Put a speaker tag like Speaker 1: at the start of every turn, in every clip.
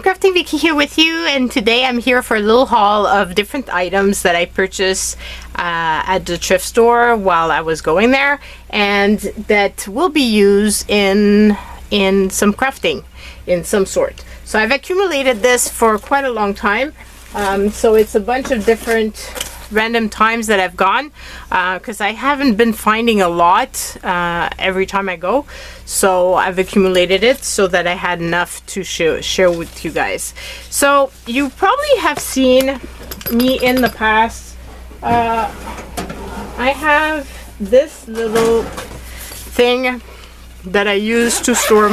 Speaker 1: Crafty Vicky here with you, and today I'm here for a little haul of different items that I purchased at the thrift store while I was going there, and that will be used in some crafting in some sort. So I've accumulated this for quite a long time. So it's a bunch of different random times that I've gone because I haven't been finding a lot every time I go, so I've accumulated it so that I had enough to share with you guys. So you probably have seen me in the past. I have this little thing that I use to store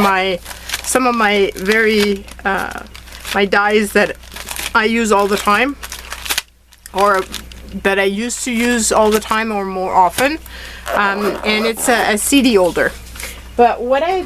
Speaker 1: some of my my dies that I use all the time, or that I used to use all the time or more often, and it's a CD holder. But I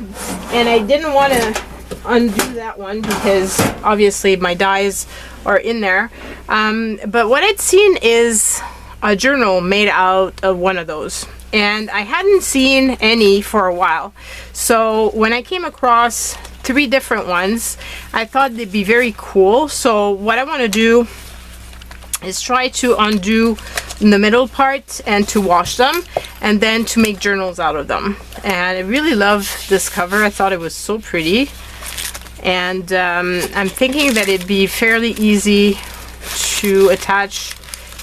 Speaker 1: didn't want to undo that one because obviously my dies are in there, but what I'd seen is a journal made out of one of those, and I hadn't seen any for a while. So when I came across 3 different ones, I thought they'd be very cool. So what I want to do is try to undo the middle part and to wash them, and then to make journals out of them. And I really love this cover. I thought it was so pretty, and I'm thinking that it'd be fairly easy to attach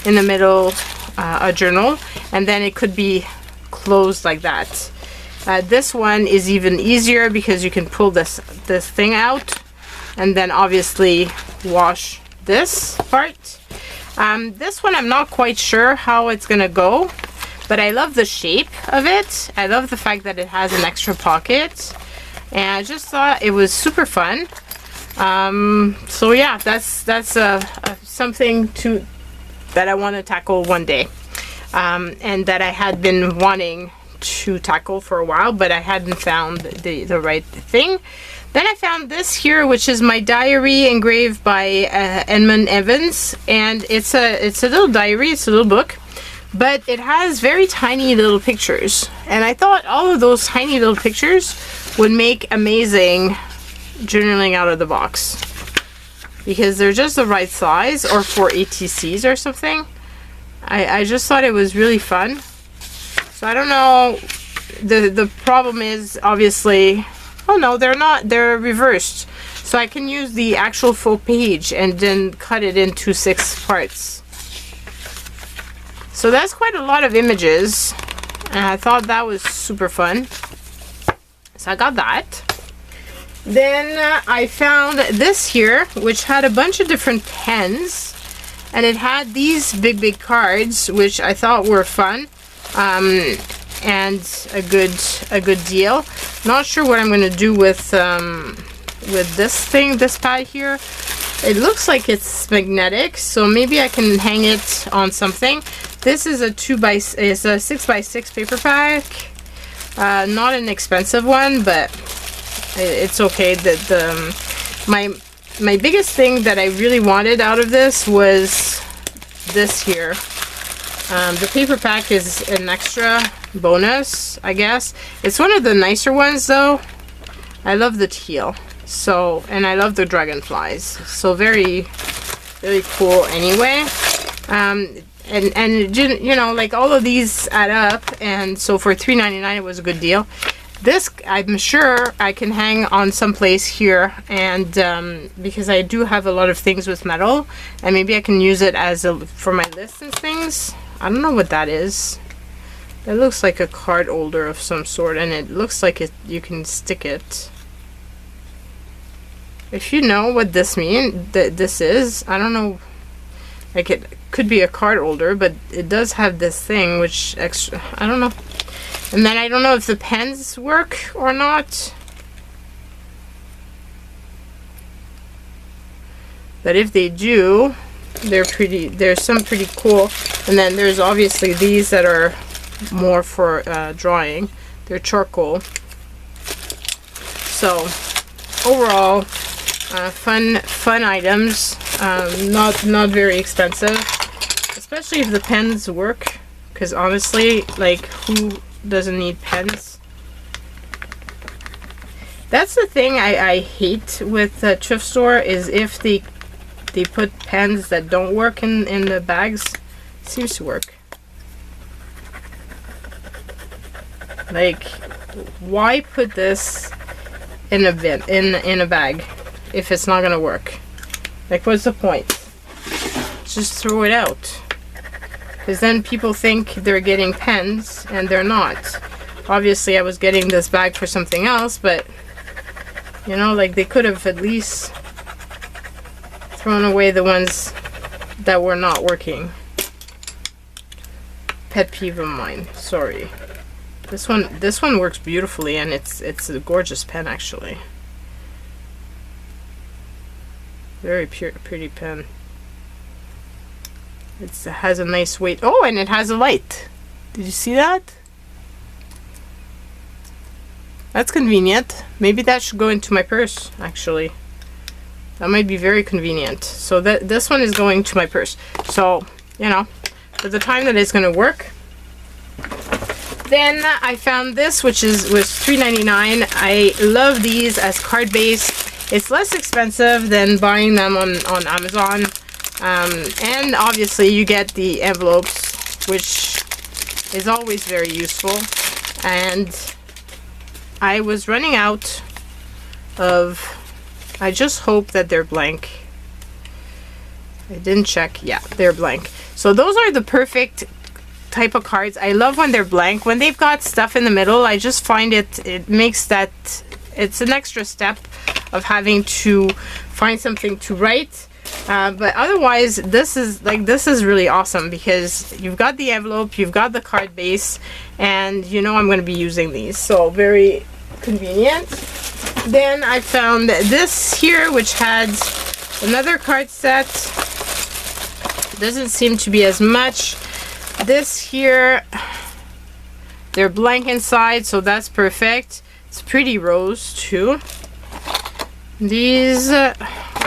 Speaker 1: in the middle a journal, and then it could be closed like that. This one is even easier because you can pull this thing out and then obviously wash this part. This one I'm not quite sure how it's gonna go, but I love the shape of it. I love the fact that it has an extra pocket, and I just thought it was super fun. So yeah, that's something that I want to tackle one day, and that I had been wanting to tackle for a while, but I hadn't found the right thing. Then I found this here, which is my diary engraved by Edmund Evans, and it's a little diary, it's a little book, but it has very tiny little pictures, and I thought all of those tiny little pictures would make amazing journaling out of the box, because they're just the right size, or for ATCs or something. I just thought it was really fun. So I don't know, the problem is obviously, oh no, they're not, they're reversed. So I can use the actual full page and then cut it into 6 parts. So that's quite a lot of images, and I thought that was super fun. So I got that. Then I found this here, which had a bunch of different pens, and it had these big cards, which I thought were fun. And a good deal. Not sure what I'm going to do with this pad here. It looks like it's magnetic, so maybe I can hang it on something. This is a 6x6 paper pack. Not an expensive one, but it's okay. My biggest thing that I really wanted out of this was this here. The paper pack is an extra bonus, I guess. It's one of the nicer ones though. I love the teal, so, and I love the dragonflies, so very cool anyway. And you know, like, all of these add up, and so for $3.99 it was a good deal. This I'm sure I can hang on someplace here, and because I do have a lot of things with metal, and maybe I can use it as for my lists and things. I don't know what that is. It looks like a card holder of some sort, and it looks like you can stick it. If you know what this is, I don't know. Like, it could be a card holder, but it does have this thing, which I don't know. And then I don't know if the pens work or not. But if they do, there's some pretty cool. And then there's obviously these that are more for drawing. They're charcoal. So overall, fun items. Not very expensive, especially if the pens work, because honestly, like, who doesn't need pens? That's the thing I hate with the thrift store, is if they put pens that don't work in the bags. It seems to work. Like, why put this in a bin, in a bag, if it's not gonna work? Like, what's the point? Just throw it out. Because then people think they're getting pens and they're not. Obviously I was getting this bag for something else, but you know, like, they could have at least thrown away the ones that were not working. Pet peeve of mine, sorry. This one works beautifully, and it's a gorgeous pen, actually. Very pretty pen. It has a nice weight. Oh, and it has a light. Did you see that? That's convenient. Maybe that should go into my purse, actually. That might be very convenient. So this one is going to my purse. So, you know, for the time that it's going to work. Then I found this, which was $3.99. I love these as card base. It's less expensive than buying them on Amazon. And obviously you get the envelopes, which is always very useful. And I was running out of, I just hope that they're blank. I didn't check. Yeah, they're blank. So those are the perfect type of cards. I love when they're blank. When they've got stuff in the middle, I just find it makes that, it's an extra step of having to find something to write. But otherwise, this is really awesome, because you've got the envelope, you've got the card base, and you know I'm going to be using these, so very convenient. Then I found this here, which had another card set. Doesn't seem to be as much. This here, they're blank inside, so that's perfect. It's pretty rose too. These are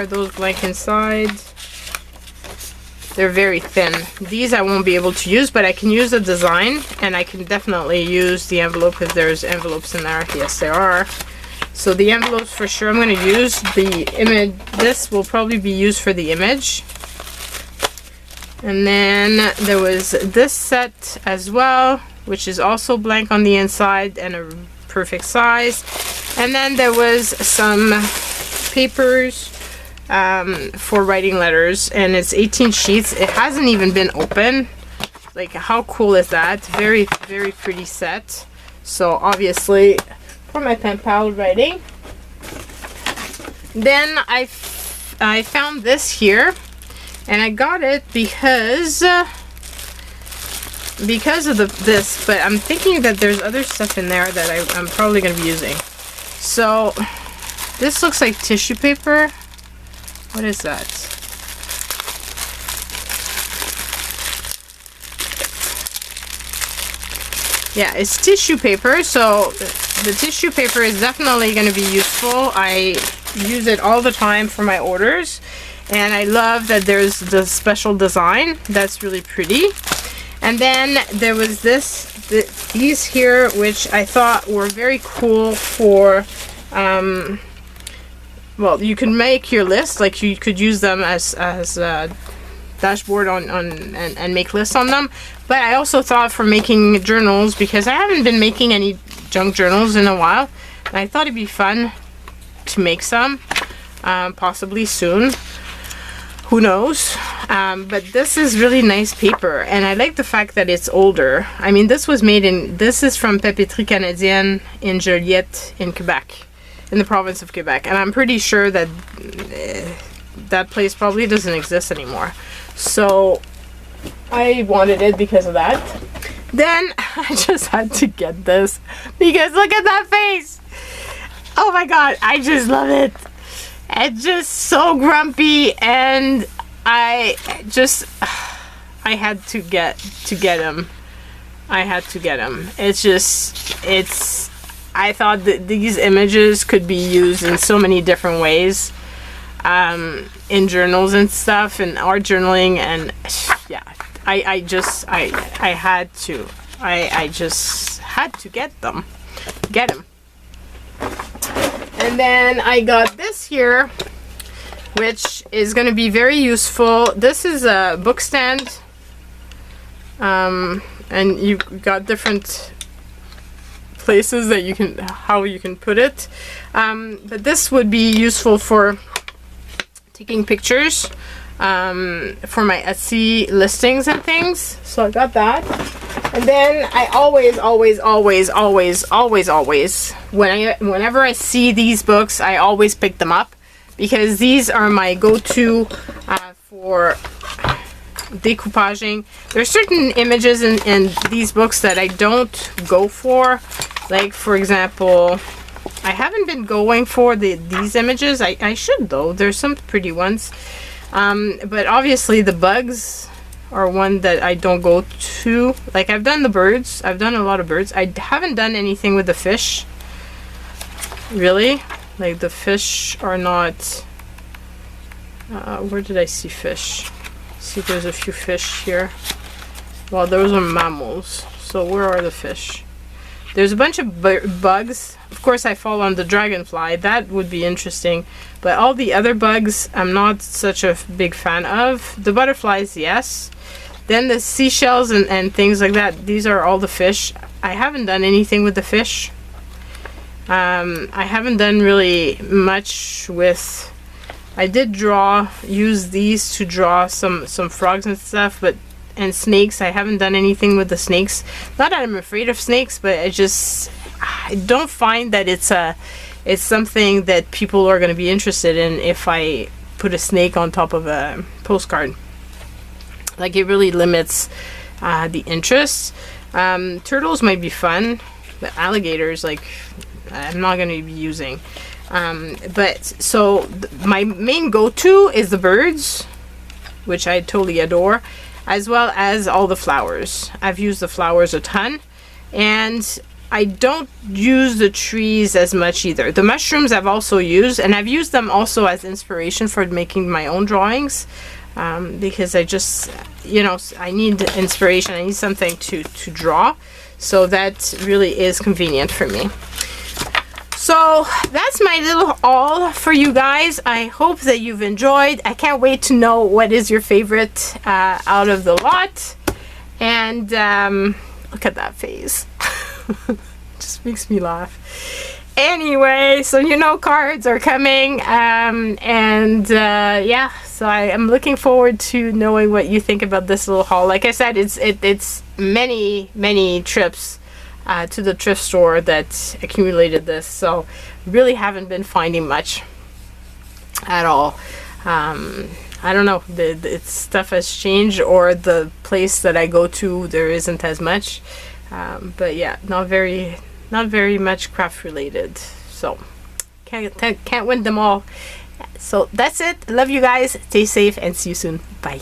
Speaker 1: those blank inside. They're very thin. These I won't be able to use, but I can use the design, and I can definitely use the envelope if there's envelopes in there. Yes, there are. So the envelopes for sure I'm going to use. The image, this will probably be used for the image. And then there was this set as well, which is also blank on the inside and a perfect size. And then there was some papers for writing letters, and it's 18 sheets. It hasn't even been open. Like, how cool is that? Very, very pretty set. So obviously for my pen pal writing. Then I found this here, and I got it because of this, but I'm thinking that there's other stuff in there that I'm probably going to be using. So this looks like tissue paper. What is that? Yeah, it's tissue paper. So the tissue paper is definitely going to be useful. I use it all the time for my orders, and I love that there's the special design. That's really pretty. And then there was these here, which I thought were very cool for, well, you can make your list. Like, you could use them as a dashboard and make lists on them. But I also thought for making journals, because I haven't been making any junk journals in a while, and I thought it'd be fun to make some, possibly soon. Who knows? But this is really nice paper, and I like the fact that it's older. I mean, this is from Papeterie Canadienne in Joliette in Quebec, in the province of Quebec, and I'm pretty sure that that place probably doesn't exist anymore. So I wanted it because of that. Then I just had to get this because look at that face. Oh my god, I just love it. It's just so grumpy, and I had to get him. I had to get him. I thought that these images could be used in so many different ways, in journals and stuff, and art journaling, and yeah, I just had to get him. And then I got this here, which is going to be very useful. This is a book stand, and you've got different places that you can, how you can put it. But this would be useful for taking pictures for my Etsy listings and things. So I got that. And then I always, whenever I see these books, I always pick them up, because these are my go-to for decoupaging. There's certain images in these books that I don't go for. Like, for example, I haven't been going for these images. I should, though. There's some pretty ones. But obviously the bugs are one that I don't go to. Like, I've done the birds. I've done a lot of birds. I haven't done anything with the fish. Really? Like, the fish are not... where did I see fish? See, there's a few fish here. Well, those are mammals. So where are the fish? There's a bunch of bugs. Of course, I fall on the dragonfly. That would be interesting. But all the other bugs, I'm not such a big fan of. The butterflies, yes. Then the seashells and things like that. These are all the fish. I haven't done anything with the fish. I haven't done really much with... I did use these to draw some frogs and stuff, and snakes. I haven't done anything with the snakes. Not that I'm afraid of snakes, but I don't find that it's something that people are going to be interested in if I put a snake on top of a postcard. Like, it really limits the interest. Turtles might be fun, but alligators, like, I'm not going to be using. But so my main go-to is the birds, which I totally adore, as well as all the flowers. I've used the flowers a ton, and I don't use the trees as much either. The mushrooms I've also used, and I've used them also as inspiration for making my own drawings, because I just, you know, I need inspiration. I need something to draw, so that really is convenient for me. So that's my little haul for you guys. I hope that you've enjoyed. I can't wait to know what is your favorite out of the lot. And look at that face. Just makes me laugh. Anyway, so you know, cards are coming. Yeah, so I am looking forward to knowing what you think about this little haul. Like I said, it's many trips to the thrift store that accumulated this, so really haven't been finding much at all. I don't know, the stuff has changed, or the place that I go to, there isn't as much, but yeah, not very much craft related, so can't win them all. So that's it. Love you guys, stay safe, and see you soon. Bye.